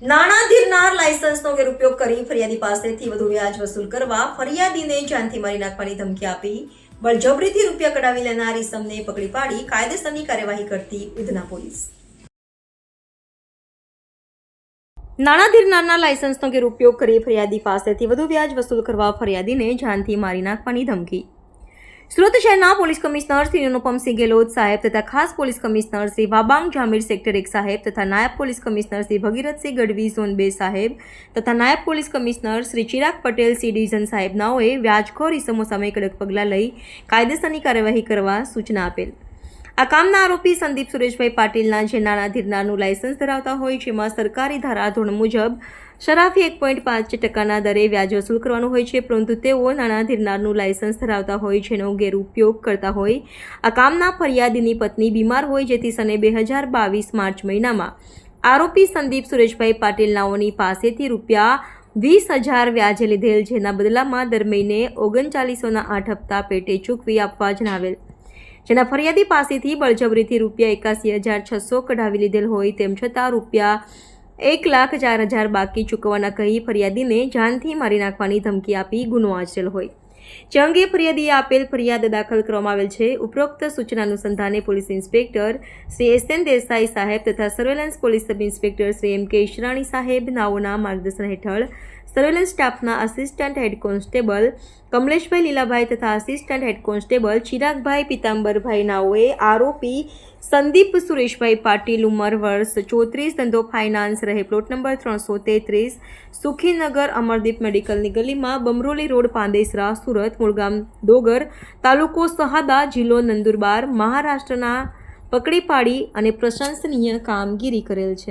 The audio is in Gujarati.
નાણાં ધીરનાર લાયસન્સનો ગેરઉપયોગ કરી ફરિયાદી પાસેથી વધુ વ્યાજ વસૂલ કરવા ફરિયાદીને જાનથી મારી નાખવાની ધમકી આપી બળજબરીથી રૂપિયા કઢાવી લેનાર ઈસમને પકડી પાડી કાયદેસરની કાર્યવાહી કરતી ઉધના પોલીસ. નાણાં ધીરનારના લાયસન્સનો ગેરઉપયોગ કરી ફરિયાદી પાસેથી વધુ વ્યાજ વસૂલ કરવા ફરિયાદીને જાનથી મારી નાખવાની ધમકી. સુરત શહેરના પોલીસ કમિશનર શ્રી અનુપમસિંહ ગેહલોત સાહેબ તથા ખાસ police commissioner Shri Wabang Jamir sector 1 સાહેબ તથા નાયબ police commissioner Shri Bhagirathsinh Gadhvi zone 2 સાહેબ તથા નાયબ police commissioner Shri Chirag Patel C division સાહેબનાઓએ વ્યાજખોર ઇસમો સામે કડક પગલાં લઈ કાયદેસરની કાર્યવાહી કરવા સૂચના આપેલ. આ કામના આરોપી સંદીપ સુરેશભાઈ પાટીલના જે નાણાં ધીરનારનું લાયસન્સ ધરાવતા હોય જેમાં સરકારી ધારાધોરણ મુજબ શરાફી 1.5% દરે વ્યાજ વસૂલ કરવાનું હોય છે, પરંતુ તેઓ નાણાં ધીરનારનું લાયસન્સ ધરાવતા હોય જેનો ગેરઉપયોગ કરતા હોય. આ કામના ફરિયાદીની પત્ની બીમાર હોય જેથી સને 2022 માર્ચ મહિનામાં આરોપી સંદીપ સુરેશભાઈ પાટીલનાઓની પાસેથી રૂપિયા 20,000 વ્યાજે લીધેલ, જેના બદલામાં દર મહિને 3908 હપ્તા પેટે ચૂકવી આપવા જણાવેલ. જેના ફરિયાદી પાસેથી બળજબરીથી રૂપિયા 81,600 કઢાવી લીધેલ હોય તેમ છતાં રૂપિયા 1,04,000 બાકી ચૂકવવાના કહી ફરિયાદીને જાનથી મારી નાખવાની ધમકી આપી ગુનો આચરેલ હોય. જે અંગે ફરિયાદીએ આપેલ ફરિયાદ દાખલ કરવામાં આવેલ છે. ઉપરોક્ત સૂચના અનુસંધાને police inspector Shri S N. Desai સાહેબ તથા surveillance police sub inspector Shri M K. Ishrani સાહેબ નાઓના માર્ગદર્શન હેઠળ સર્વેલન્સ સ્ટાફના આસિસ્ટન્ટ હેડ કોન્સ્ટેબલ કમલેશભાઈ લીલાભાઈ તથા આસિસ્ટન્ટ હેડ કોન્સ્ટેબલ ચિરાગભાઈ પિતાંબરભાઈ નાઓએ આરોપી સંદીપ સુરેશભાઈ પાટીલ ઉંમર વર્ષ 34 ધંધો ફાઇનાન્સ રહે પ્લોટ નંબર 333 સુખીનગર અમરદીપ મેડિકલની ગલીમાં બમરોલી રોડ પાંદેસરા સુરત મૂળગામ ડોગર તાલુકો સહાદા જિલ્લો નંદુરબાર મહારાષ્ટ્રના પકડી પાડી અને પ્રશંસનીય કામગીરી કરેલ છે.